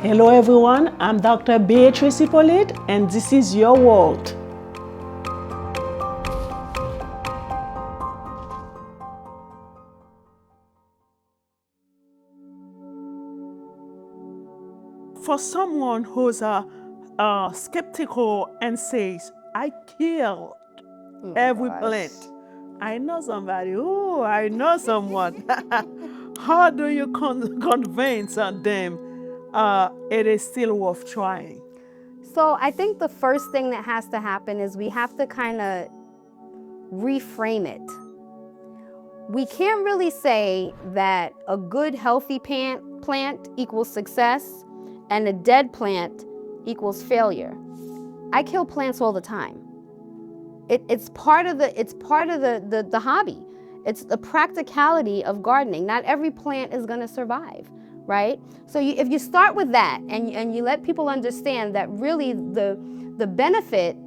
Hello everyone, I'm Dr. Beatrice Hyppolite and this is your world. For someone who's skeptical and says, I killed every plant. I know somebody. Oh, I know someone. How do you convince them it is still worth trying? So I think the first thing that has to happen is we have to kind of reframe it. We can't really say that a good healthy plant equals success and a dead plant equals failure. I kill plants all the time. It's part of the hobby. It's the practicality of gardening. Not every plant is going to survive, right? So if you start with that and you let people understand that really the benefit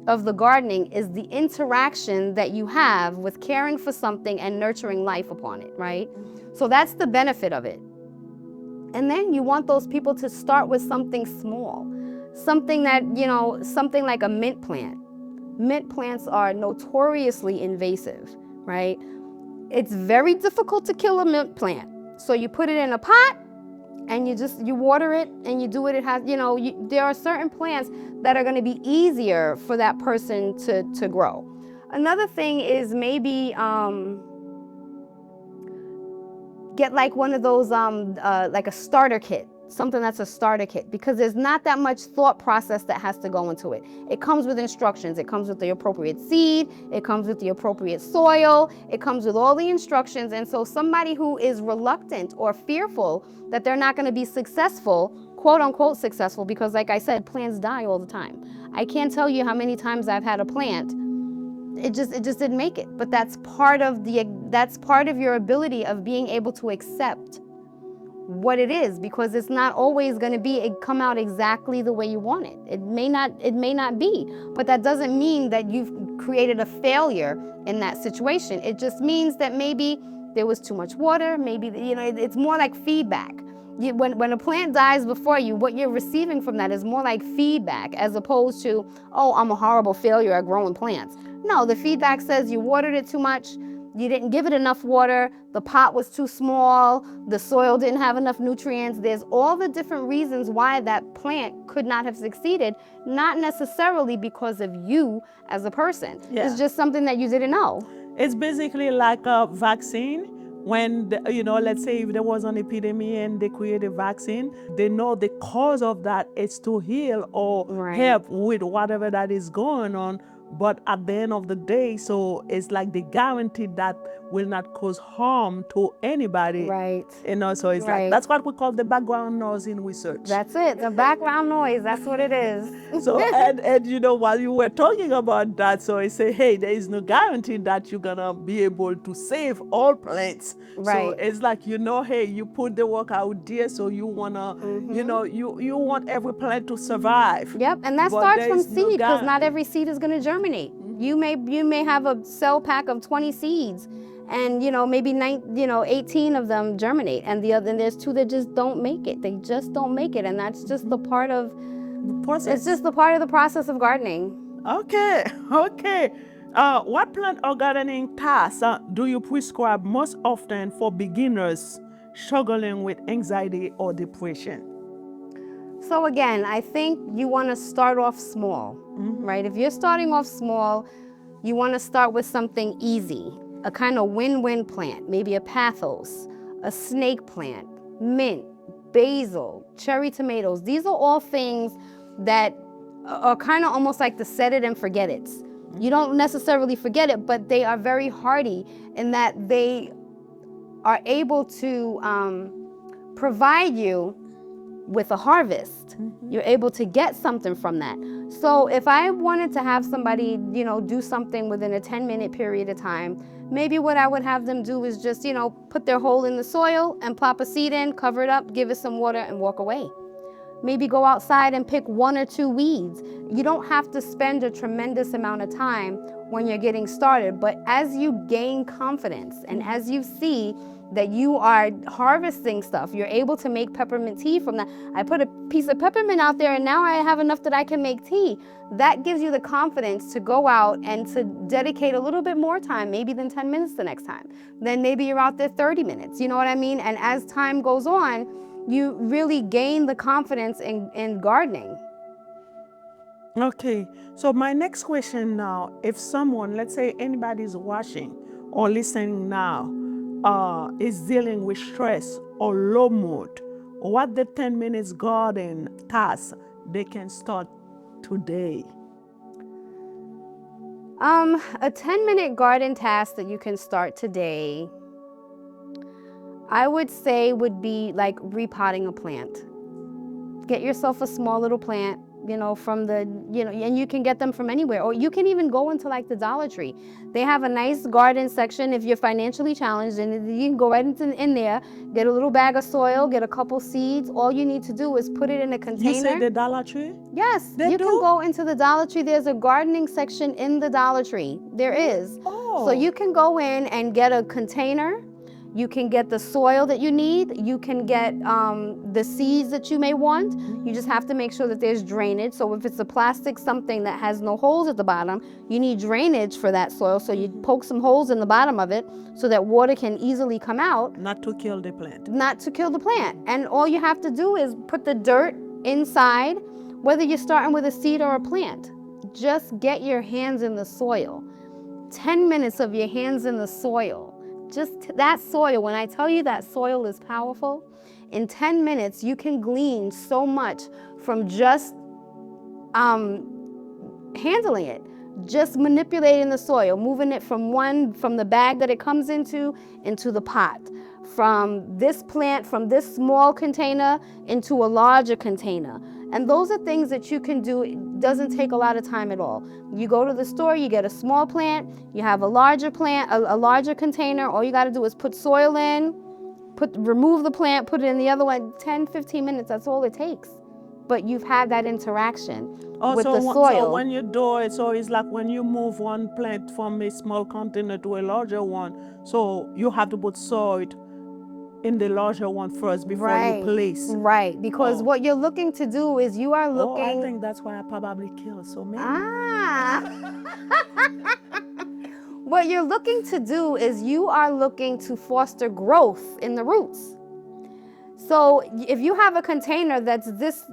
of the gardening is the interaction that you have with caring for something and nurturing life upon it, right? So that's the benefit of it. And then you want those people to start with something small, something that, something like a mint plant. Mint plants are notoriously invasive, right? It's very difficult to kill a mint plant. So you put it in a pot and you water it and you do what it has, there are certain plants that are going to be easier for that person to grow. Another thing is maybe get like one of those, like a starter kit. Something that's a starter kit, because there's not that much thought process that has to go into it. It comes with instructions. It comes with the appropriate seed. It comes with the appropriate soil. It comes with all the instructions. And so somebody who is reluctant or fearful that they're not going to be successful, quote unquote successful, because like I said, plants die all the time. I can't tell you how many times I've had a plant. It just didn't make it. But that's part of your ability of being able to accept what it is, because it's not always going to come out exactly the way you want it. It may not be, but that doesn't mean that you've created a failure in that situation. It just means that maybe there was too much water, maybe, it's more like feedback. When a plant dies before you, what you're receiving from that is more like feedback, as opposed to, oh, I'm a horrible failure at growing plants. No, the feedback says you watered it too much, you didn't give it enough water, the pot was too small, the soil didn't have enough nutrients. There's all the different reasons why that plant could not have succeeded, not necessarily because of you as a person. Yeah. It's just something that you didn't know. It's basically like a vaccine. When, let's say if there was an epidemic and they create a vaccine, they know the cause of that is to heal or help with whatever that is going on. But at the end of the day, so it's like they guarantee that will not cause harm to anybody. Right. So it's like, that's what we call the background noise in research. That's it, the background noise, that's what it is. So, and while you were talking about that, so I say, hey, there is no guarantee that you're gonna be able to save all plants. Right. So it's like, hey, you put the work out there, so you wanna, you want every plant to survive. Yep, and that starts from seed, because not every seed is gonna germinate. You may have a cell pack of 20 seeds, and maybe 18 of them germinate, and there's 2 that just don't make it. They just don't make it, and that's just the part of the process. It's just the part of the process of gardening. Okay. What plant or gardening tasks do you prescribe most often for beginners struggling with anxiety or depression? So again, I think you want to start off small, right? If you're starting off small, you want to start with something easy, a kind of win-win plant, maybe a pothos, a snake plant, mint, basil, cherry tomatoes. These are all things that are kind of almost like the set it and forget it. You don't necessarily forget it, but they are very hardy in that they are able to provide you with a harvest. You're able to get something from that. So if I wanted to have somebody, do something within a 10-minute period of time, maybe what I would have them do is just, put their hole in the soil and plop a seed in, cover it up, give it some water, and walk away. Maybe go outside and pick 1 or 2 weeds. You don't have to spend a tremendous amount of time when you're getting started, but as you gain confidence and as you see that you are harvesting stuff. You're able to make peppermint tea from that. I put a piece of peppermint out there and now I have enough that I can make tea. That gives you the confidence to go out and to dedicate a little bit more time, maybe than 10 minutes the next time. Then maybe you're out there 30 minutes, you know what I mean? And as time goes on, you really gain the confidence in gardening. Okay, so my next question now, if someone, let's say anybody's watching or listening now, is dealing with stress or low mood, what the 10 minutes garden task they can start today? A 10-minute garden task that you can start today, I would say would be like repotting a plant. Get yourself a small little plant, from the, and you can get them from anywhere. Or you can even go into like the Dollar Tree. They have a nice garden section if you're financially challenged, and you can go right in there, get a little bag of soil, get a couple seeds. All you need to do is put it in a container. You say the Dollar Tree? Yes, They you do? can go into the Dollar Tree. There's a gardening section in the Dollar Tree. There is. Oh. So you can go in and get a container. You can get the soil that you need. You can get the seeds that you may want. You just have to make sure that there's drainage. So if it's a plastic something that has no holes at the bottom, you need drainage for that soil. So you poke some holes in the bottom of it so that water can easily come out. Not to kill the plant. Not to kill the plant. And all you have to do is put the dirt inside, whether you're starting with a seed or a plant. Just get your hands in the soil. 10 minutes of your hands in the soil. Just that soil, when I tell you that soil is powerful, in 10 minutes you can glean so much from just handling it, just manipulating the soil, moving it from the bag that it comes into the pot, from this plant, from this small container into a larger container. And those are things that you can do. It doesn't take a lot of time at all. You go to the store, you get a small plant, you have a larger plant, a larger container. All you got to do is put soil in, remove the plant, put it in the other one. 10, 15 minutes, that's all it takes. But you've had that interaction with the soil. So when you do it, so it's like when you move one plant from a small container to a larger one, so you have to put soil in the larger one first before you place. Right, because what you're looking to do is you are looking... I think that's why I probably kill so many. What you're looking to do is you are looking to foster growth in the roots. So if you have a container that's this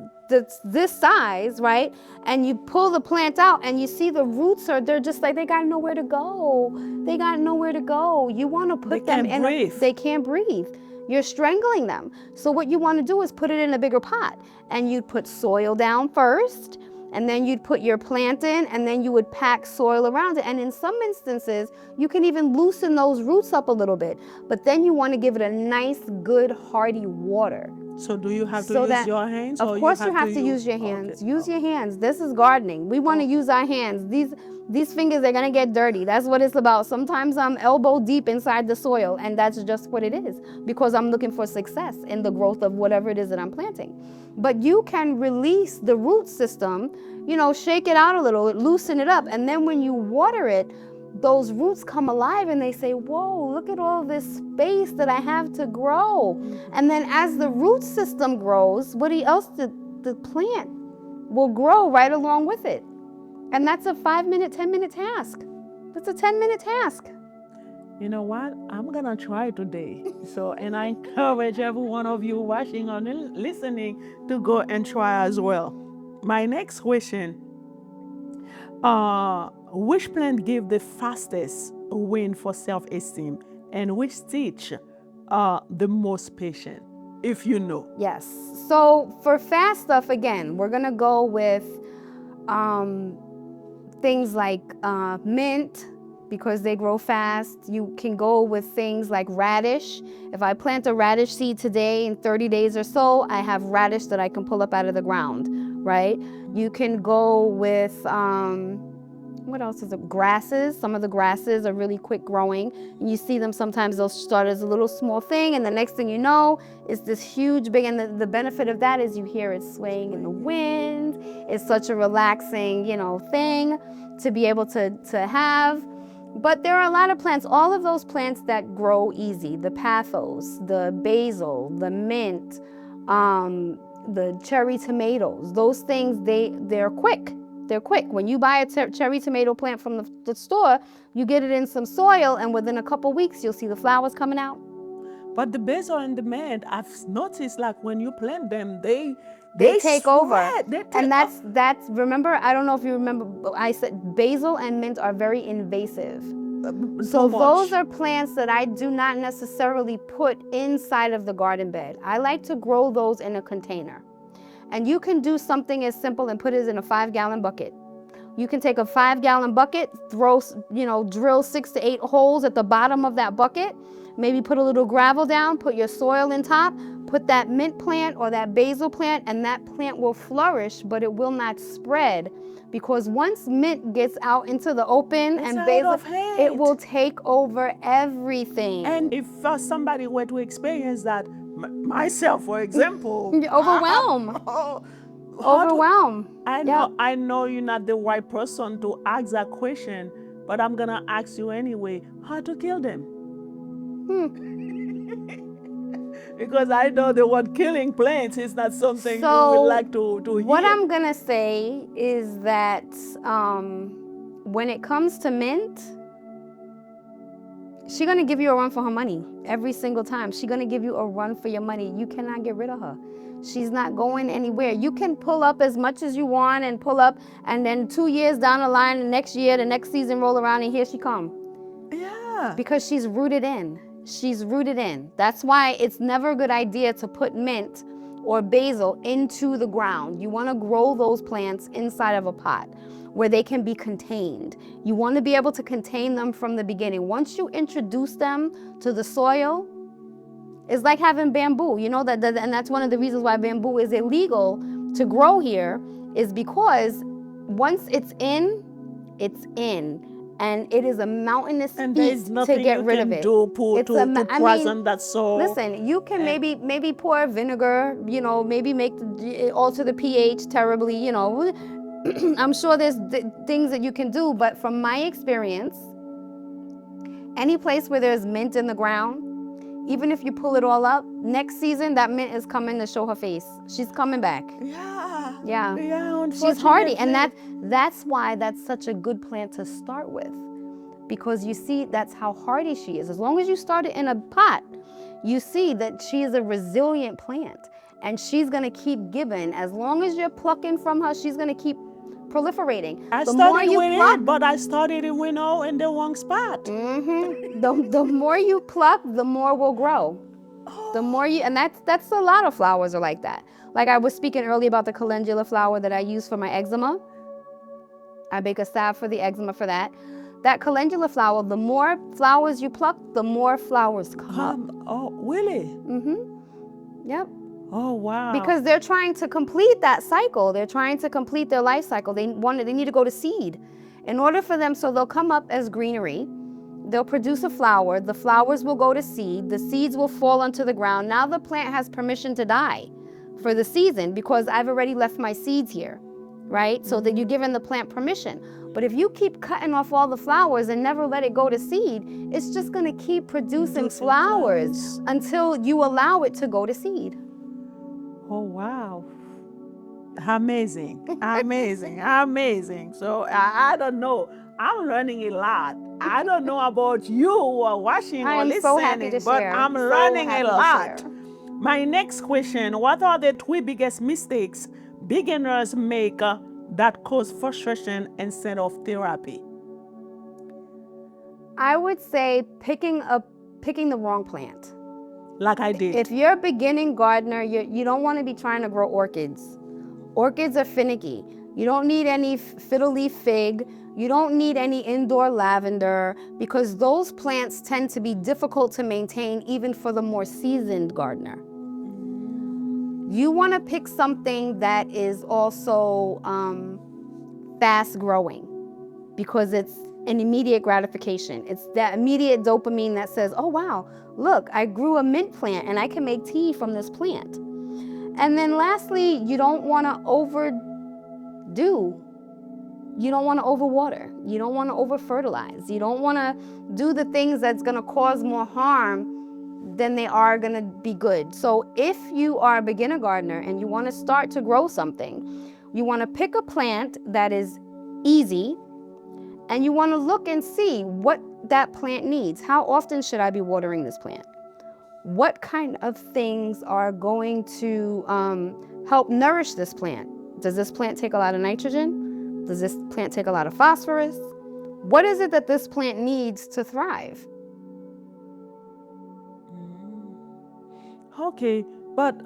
size, right, and you pull the plant out and you see the roots they're just like, they got nowhere to go. They got nowhere to go. You want to put them in. They can't breathe. You're strangling them. So what you want to do is put it in a bigger pot, and you'd put soil down first, and then you'd put your plant in, and then you would pack soil around it. And in some instances, you can even loosen those roots up a little bit. But then you want to give it a nice, good, hearty water. So do you have to use your hands? Of course you have to use your hands. Use your hands. This is gardening. We want to use our hands. These fingers are going to get dirty. That's what it's about. Sometimes I'm elbow deep inside the soil, and that's just what it is, because I'm looking for success in the growth of whatever it is that I'm planting. But you can release the root system, shake it out a little, loosen it up, and then when you water it, those roots come alive and they say, whoa, look at all this space that I have to grow. And then as the root system grows, what else? The plant will grow right along with it. And that's a 5-minute, 10-minute task. That's a 10-minute task. You know what? I'm going to try today. And I encourage every one of you watching or listening to go and try as well. My next question, which plant give the fastest win for self-esteem, and which teach the most patient, if you know? Yes. So for fast stuff, again, we're going to go with things like mint, because they grow fast. You can go with things like radish. If I plant a radish seed today, in 30 days or so, I have radish that I can pull up out of the ground, right? You can go with, what else is it? Grasses. Some of the grasses are really quick growing. And you see them sometimes, they'll start as a little small thing, and the next thing you know, it's this huge, big, and the benefit of that is you hear it swaying in the wind. It's such a relaxing, thing to be able to have. But there are a lot of plants, all of those plants that grow easy, the pathos, the basil, the mint, the cherry tomatoes, those things, they're quick. They're quick. When you buy a cherry tomato plant from the store, you get it in some soil, and within a couple weeks, you'll see the flowers coming out. But the basil and the mint, I've noticed like when you plant them, they take over. And that's remember, I don't know if you remember, I said basil and mint are very invasive. So those are plants that I do not necessarily put inside of the garden bed. I like to grow those in a container. And you can do something as simple and put it in a 5-gallon bucket. You can take a 5-gallon bucket, drill 6 to 8 holes at the bottom of that bucket, maybe put a little gravel down, put your soil in top, put that mint plant or that basil plant, and that plant will flourish, but it will not spread, because once mint gets out into the open and basil, it will take over everything. And if somebody were to experience that, myself, for example, overwhelm. I know you're not the right person to ask that question, but I'm gonna ask you anyway. How to kill them? Because I know the word killing plants is not something you would like to hear. What I'm gonna say is that when it comes to mint, she's gonna give you a run for her money every single time. She's gonna give you a run for your money. You cannot get rid of her. She's not going anywhere. You can pull up as much as you want and pull up, and then 2 years down the line, the next year, the next season roll around, and here she come. Yeah. Because she's rooted in. She's rooted in. That's why it's never a good idea to put mint or basil into the ground. You want to grow those plants inside of a pot where they can be contained. You want to be able to contain them from the beginning. Once you introduce them to the soil, it's like having bamboo. You know that, and that's one of the reasons why bamboo is illegal to grow here, is because once it's in, it's in. And it is a mountainous feat to get rid of it. Present that soil. Listen, you can maybe pour vinegar, maybe alter the pH terribly, I'm sure there's things that you can do, but from my experience, any place where there's mint in the ground, even if you pull it all up, next season that mint is coming to show her face. She's coming back. Yeah. She's hardy, and that's why that's such a good plant to start with, because you see that's how hardy she is. As long as you start it in a pot, you see that she is a resilient plant, and she's gonna keep giving. As long as you're plucking from her, she's gonna keep proliferating. I started it in the wrong spot. The more you pluck, the more will grow. The more and that's a lot of flowers are like that. Like I was speaking earlier about the calendula flower that I use for my eczema. I make a salve for the eczema for that. That calendula flower, the more flowers you pluck, the more flowers come up. Oh, really? Yep. Oh, wow. Because they're trying to complete that cycle. They're trying to complete their life cycle. They need to go to seed. In order for them, so they'll come up as greenery. They'll produce a flower. The flowers will go to seed. The seeds will fall onto the ground. Now the plant has permission to die for the season because I've already left my seeds here, right? So that you're giving the plant permission. But if you keep cutting off all the flowers and never let it go to seed, it's just going to keep producing flowers until you allow it to go to seed. Oh, wow. Amazing. So I don't know. I'm learning a lot. I don't know about you who are watching or listening, but I'm learning a lot. My next question, what are the 3 biggest mistakes beginners make that cause frustration instead of therapy? I would say picking the wrong plant. Like I did. If you're a beginning gardener, you don't want to be trying to grow orchids. Orchids are finicky. You don't need any fiddle leaf fig. You don't need any indoor lavender, because those plants tend to be difficult to maintain even for the more seasoned gardener. You want to pick something that is also fast growing, because it's an immediate gratification. It's that immediate dopamine that says, oh wow, look, I grew a mint plant and I can make tea from this plant. And then lastly, you don't want to overdo You don't want to overwater. You don't want to over-fertilize. You don't want to do the things that's going to cause more harm than they are going to be good. So if you are a beginner gardener and you want to start to grow something, you want to pick a plant that is easy, and you want to look and see what that plant needs. How often should I be watering this plant? What kind of things are going to help nourish this plant? Does this plant take a lot of nitrogen? Does this plant take a lot of phosphorus? What is it that this plant needs to thrive? Okay, but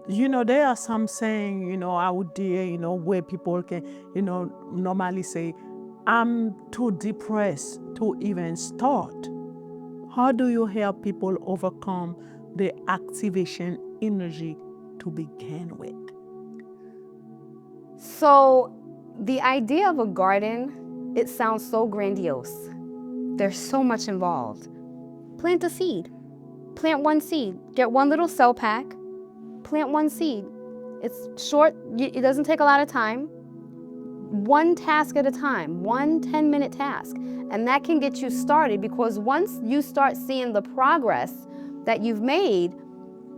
there are some saying, out there, where people can, normally say, I'm too depressed to even start. How do you help people overcome the activation energy to begin with? So the idea of a garden, it sounds so grandiose. There's so much involved. Plant a seed. Plant one seed. Get one little cell pack. Plant one seed. It's short. It doesn't take a lot of time. One task at a time. 1 10-minute task. And that can get you started, because once you start seeing the progress that you've made,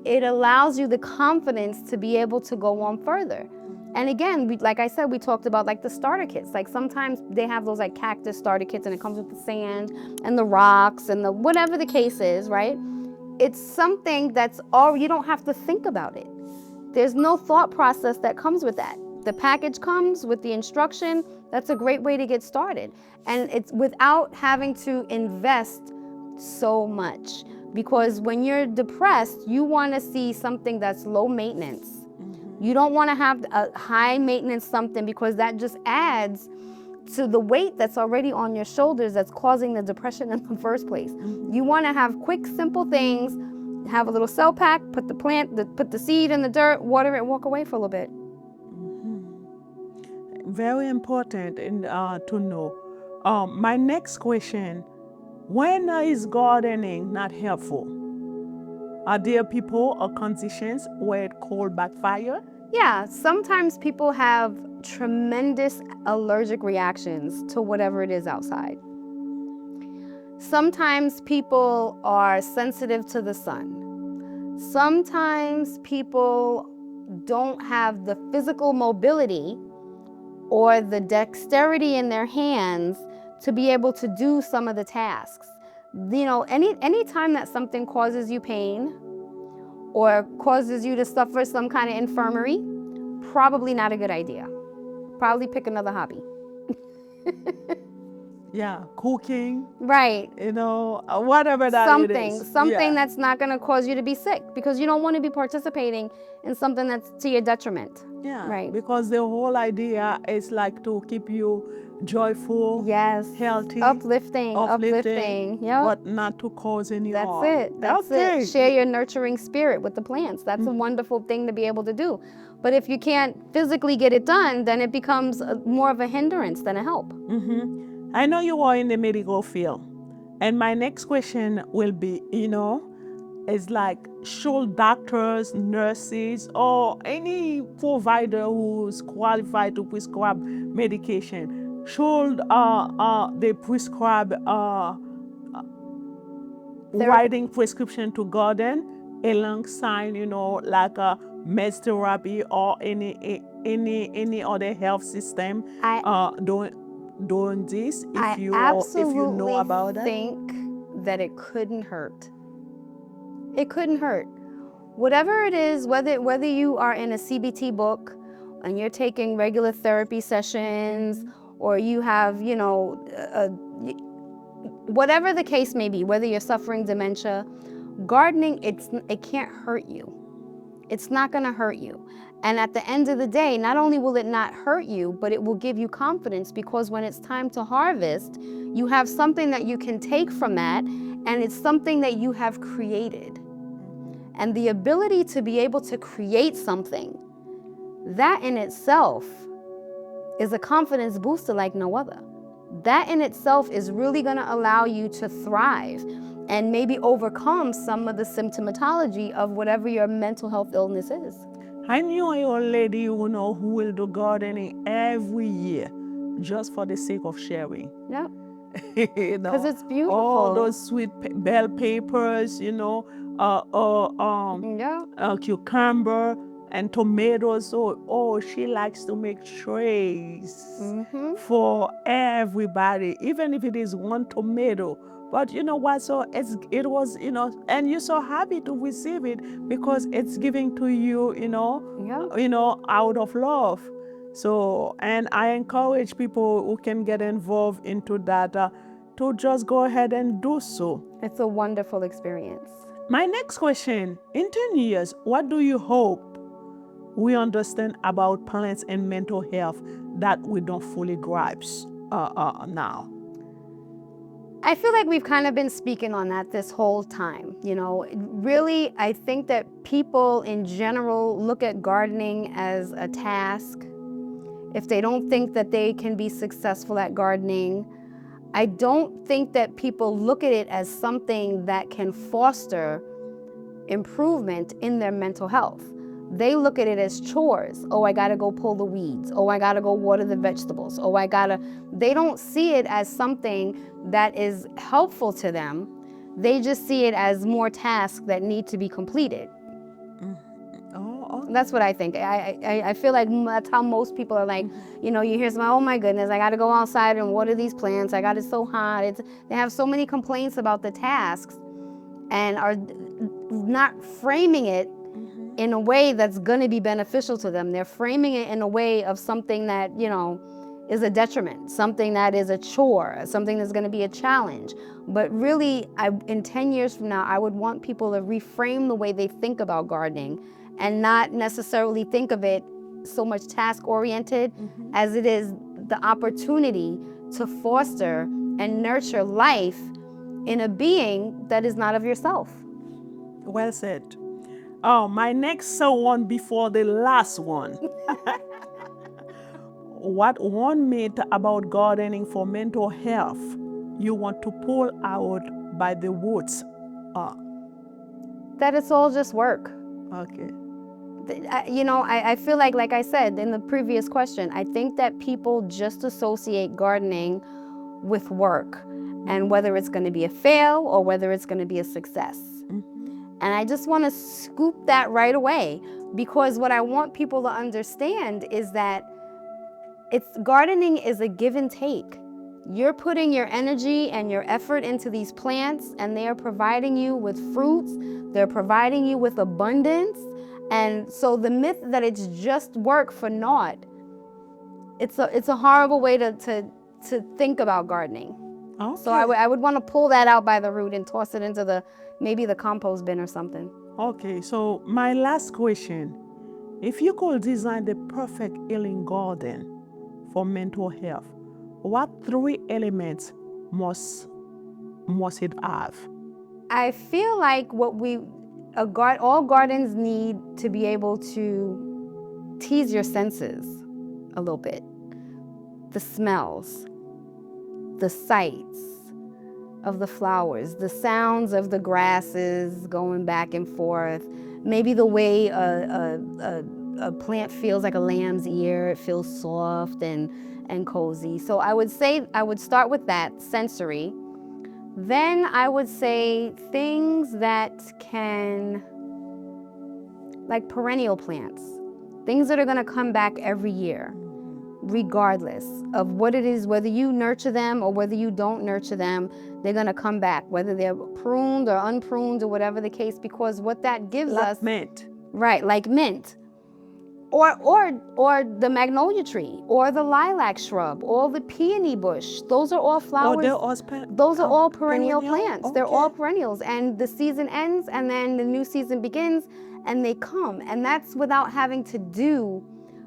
it allows you the confidence to be able to go on further. And again, like I said, we talked about like the starter kits. Like sometimes they have those like cactus starter kits, and it comes with the sand and the rocks and the whatever the case is, right? It's something that's all, you don't have to think about it. There's no thought process that comes with that. The package comes with the instruction. That's a great way to get started. And it's without having to invest so much. Because when you're depressed, you want to see something that's low maintenance. You don't want to have a high maintenance something, because that just adds to the weight that's already on your shoulders that's causing the depression in the first place. You want to have quick, simple things, have a little cell pack, put the seed in the dirt, water it, walk away for a little bit. Very important to know. My next question, when is gardening not helpful? Are there people or conditions where it could backfire? Yeah, sometimes people have tremendous allergic reactions to whatever it is outside. Sometimes people are sensitive to the sun. Sometimes people don't have the physical mobility or the dexterity in their hands to be able to do some of the tasks. Any time that something causes you pain or causes you to suffer some kind of infirmary, probably not a good idea. Probably pick another hobby. Yeah, cooking. Right. Whatever that something, it is. Something that's not going to cause you to be sick, because you don't want to be participating in something that's to your detriment. Yeah, right. Because the whole idea is like to keep you joyful, yes, healthy, uplifting, yep. But not to cause any harm. That's it. Share your nurturing spirit with the plants. That's a wonderful thing to be able to do. But if you can't physically get it done, then it becomes more of a hindrance than a help. I know you are in the medical field, and my next question will be, is like, should doctors, nurses, or any provider who's qualified to prescribe medication, should they prescribe writing prescription to garden alongside, like a med therapy or any other health system doing this? If you know about that, I think that it couldn't hurt. It couldn't hurt. Whatever it is, whether you are in a CBT book and you're taking regular therapy sessions, or you have, whatever the case may be, whether you're suffering dementia, gardening, it can't hurt you. It's not going to hurt you. And at the end of the day, not only will it not hurt you, but it will give you confidence, because when it's time to harvest, you have something that you can take from that, and it's something that you have created. And the ability to be able to create something, that in itself is a confidence booster like no other. That in itself is really going to allow you to thrive and maybe overcome some of the symptomatology of whatever your mental health illness is. I knew a old lady, who will do gardening every year just for the sake of sharing. Yep. you Because know, it's beautiful. all those sweet bell peppers, Yeah. cucumber and tomatoes. So, she likes to make trays for everybody, even if it is one tomato. But you know what? So it was, and you're so happy to receive it because it's giving to you, out of love. So, and I encourage people who can get involved into that to just go ahead and do so. It's a wonderful experience. My next question, in 10 years, what do you hope we understand about plants and mental health that we don't fully grasp now? I feel like we've kind of been speaking on that this whole time. Really, I think that people in general look at gardening as a task. If they don't think that they can be successful at gardening, I don't think that people look at it as something that can foster improvement in their mental health. They look at it as chores. Oh, I gotta go pull the weeds. Oh, I gotta go water the vegetables. They don't see it as something that is helpful to them. They just see it as more tasks that need to be completed. That's what I think. I feel like that's how most people are like, you hear somebody, oh my goodness, I gotta go outside and water these plants. It's so hot. They have so many complaints about the tasks and are not framing it in a way that's going to be beneficial to them. They're framing it in a way of something that, is a detriment, something that is a chore, something that's going to be a challenge. But really, in 10 years from now, I would want people to reframe the way they think about gardening and not necessarily think of it so much task-oriented as it is the opportunity to foster and nurture life in a being that is not of yourself. Well said. Oh, my next one before the last one. What one myth about gardening for mental health you want to pull out by the roots? That it's all just work. Okay. I feel like I said in the previous question, I think that people just associate gardening with work and whether it's going to be a fail or whether it's going to be a success. And I just want to scoop that right away, because what I want people to understand is that gardening is a give and take. You're putting your energy and your effort into these plants, and they are providing you with fruits. They're providing you with abundance. And so the myth that it's just work for naught, it's a horrible way to think about gardening. Okay. So I would want to pull that out by the root and toss it into maybe the compost bin or something. Okay, so my last question. If you could design the perfect healing garden for mental health, what 3 elements must it have? I feel like all gardens need to be able to tease your senses a little bit. The smells, the sights of the flowers, the sounds of the grasses going back and forth, maybe the way a plant feels like a lamb's ear. It feels soft and cozy. So I would say I would start with that, sensory. Then I would say things that like perennial plants, things that are going to come back every year, regardless of what it is, whether you nurture them or whether you don't nurture them, they're going to come back, whether they're pruned or unpruned or whatever the case, because what that gives us... mint. Right, like mint. Or the magnolia tree, or the lilac shrub, or the peony bush. Those are all flowers. Those are all perennial plants. Okay. They're all perennials. And the season ends, and then the new season begins, and they come. And that's without having to do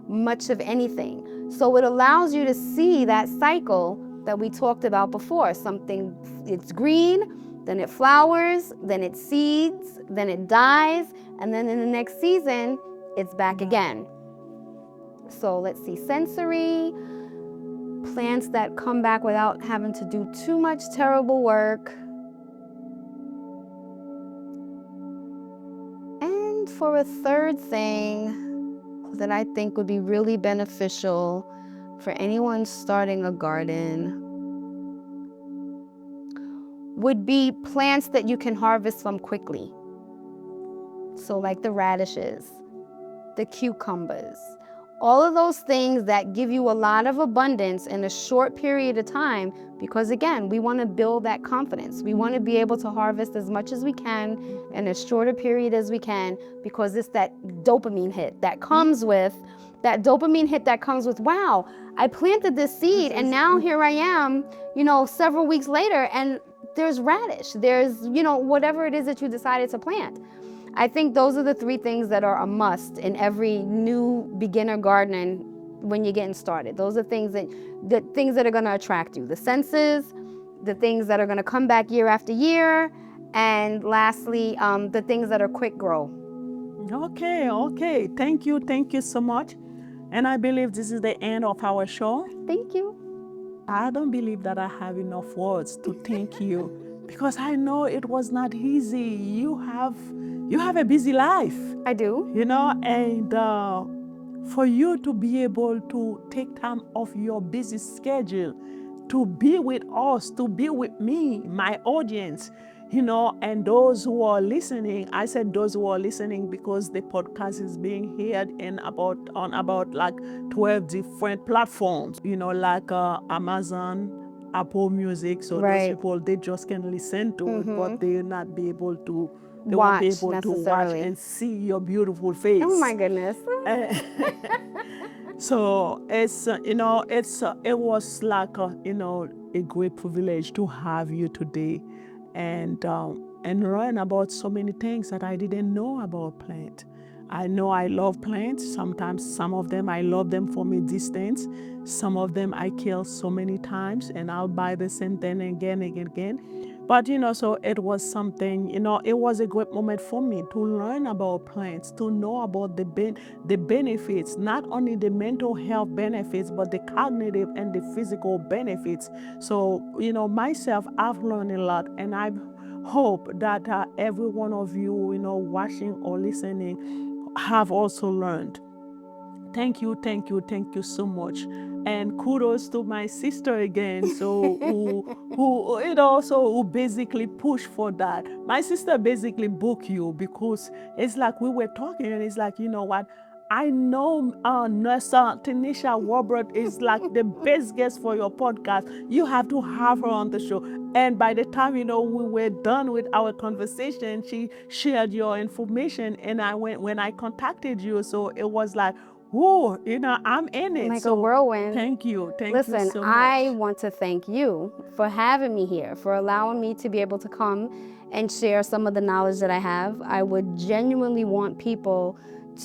much of anything. So it allows you to see that cycle that we talked about before. It's green, then it flowers, then it seeds, then it dies, and then in the next season, it's back again. So let's see, sensory, plants that come back without having to do too much terrible work. And for a third thing, that I think would be really beneficial for anyone starting a garden would be plants that you can harvest from quickly. So like the radishes, the cucumbers, all of those things that give you a lot of abundance in a short period of time, because again, we want to build that confidence. We want to be able to harvest as much as we can in as short a period as we can, because it's that dopamine hit that comes with, wow, I planted this seed and now here I am, several weeks later, and there's radish, there's, whatever it is that you decided to plant. I think those are the three things that are a must in every new beginner gardening when you're getting started. Those are things that are going to attract you. The senses, the things that are going to come back year after year, and lastly, the things that are quick grow. Okay. Thank you so much. And I believe this is the end of our show. Thank you. I don't believe that I have enough words to thank you, because I know it was not easy. You have a busy life. I do. And for you to be able to take time off your busy schedule to be with us, to be with me, my audience, and those who are listening. I said those who are listening because the podcast is being heard on about like 12 different platforms, like Amazon, Apple Music. So Right. those people, they just can listen to it, but they will not be able to Watch won't be able to watch and see your beautiful face. Oh my goodness. So it's it was like a great privilege to have you today, and learn about so many things that I didn't know about plants. I know I love plants. Sometimes some of them I love them from a distance. Some of them I kill so many times, and I'll buy the same thing again and again. But so it was something, it was a great moment for me to learn about plants, to know about the benefits, not only the mental health benefits, but the cognitive and the physical benefits. So, myself, I've learned a lot, and I hope that every one of you, watching or listening, have also learned. Thank you so much, and kudos to my sister again. So who basically pushed for that. My sister basically booked you because it's like we were talking, and it's like, you know what? I know Nurse Tanesha Robert is like the best guest for your podcast. You have to have her on the show. And by the time, we were done with our conversation, she shared your information, and when I contacted you, so it was like, whoa, I'm in it. Like so a whirlwind. Thank you Listen, so much. I want to thank you for having me here, for allowing me to be able to come and share some of the knowledge that I have. I would genuinely want people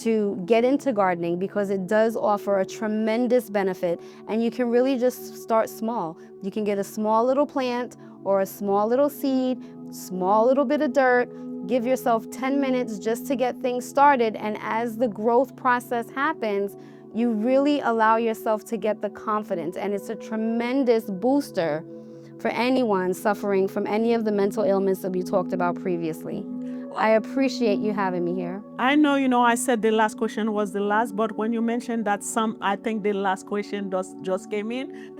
to get into gardening because it does offer a tremendous benefit, and you can really just start small. You can get a small little plant or a small little seed, small little bit of dirt. Give yourself 10 minutes just to get things started, and as the growth process happens, you really allow yourself to get the confidence, and it's a tremendous booster for anyone suffering from any of the mental ailments that we talked about previously. I appreciate you having me here. I know, I said the last question was the last, but when you mentioned that I think the last question just came in.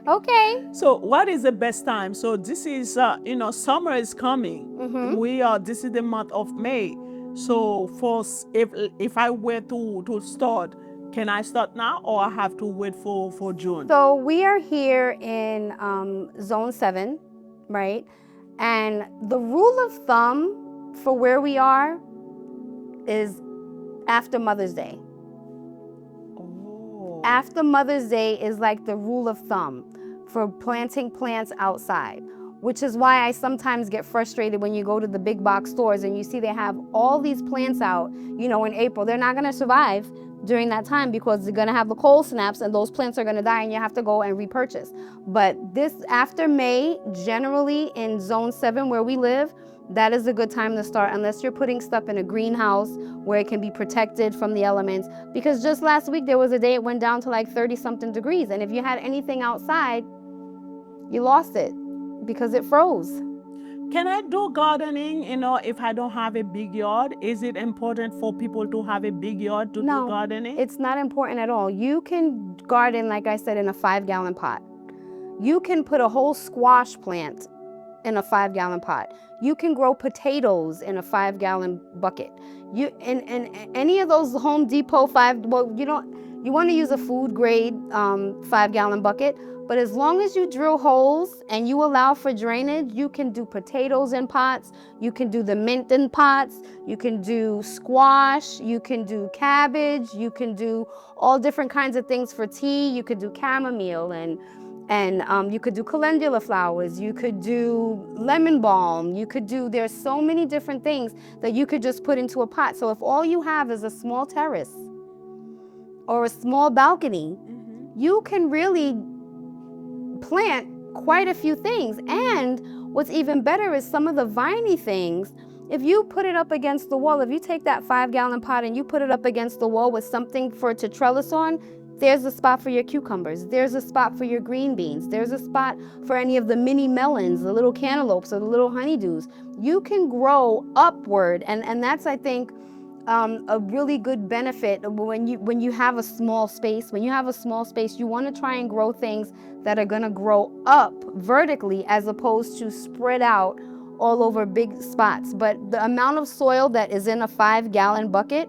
Okay. So what is the best time? So this is, summer is coming. Mm-hmm. This is the month of May. So if I were to start, can I start now, or I have to wait for June? So we are here in zone 7, right? And the rule of thumb for where we are is after Mother's Day. Oh. After Mother's Day is like the rule of thumb for planting plants outside, which is why I sometimes get frustrated when you go to the big box stores and you see they have all these plants out, in April. They're not gonna survive during that time because they're gonna have the cold snaps and those plants are gonna die and you have to go and repurchase. But this after May, generally in zone 7 where we live, that is a good time to start, unless you're putting stuff in a greenhouse where it can be protected from the elements. Because just last week there was a day it went down to like 30-something degrees, and if you had anything outside, you lost it because it froze. Can I do gardening, if I don't have a big yard? Is it important for people to have a big yard to do gardening? It's not important at all. You can garden, like I said, in a 5-gallon pot. You can put a whole squash plant in a 5-gallon pot. You can grow potatoes in a 5-gallon bucket. In any of those Home Depot you want to use a food grade 5-gallon bucket, but as long as you drill holes and you allow for drainage, you can do potatoes in pots, you can do the mint in pots, you can do squash, you can do cabbage, you can do all different kinds of things for tea. You could do chamomile and you could do calendula flowers, you could do lemon balm, there's so many different things that you could just put into a pot. So if all you have is a small terrace or a small balcony, you can really plant quite a few things. And what's even better is some of the viney things, if you put it up against the wall, if you take that 5-gallon pot and you put it up against the wall with something for it to trellis on, there's a spot for your cucumbers, there's a spot for your green beans, there's a spot for any of the mini melons, the little cantaloupes or the little honeydews. You can grow upward, and that's, I think, a really good benefit when you have a small space. When you have a small space, you want to try and grow things that are going to grow up vertically as opposed to spread out all over big spots. But the amount of soil that is in a 5-gallon bucket,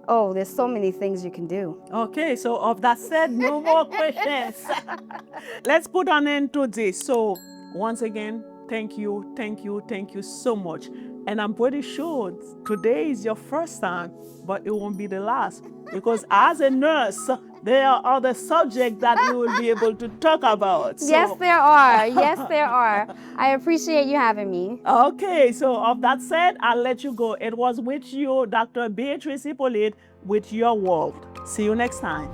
oh, there's so many things you can do. Okay, so of that said, no more questions. Let's put an end to this. So once again, thank you so much. And I'm pretty sure today is your first time, but it won't be the last. Because as a nurse, there are other subjects that we will be able to talk about. So. Yes, there are. Yes, there are. I appreciate you having me. Okay, so of that said, I'll let you go. It was with you, Dr. Beatrice Hyppolite, with Your World. See you next time.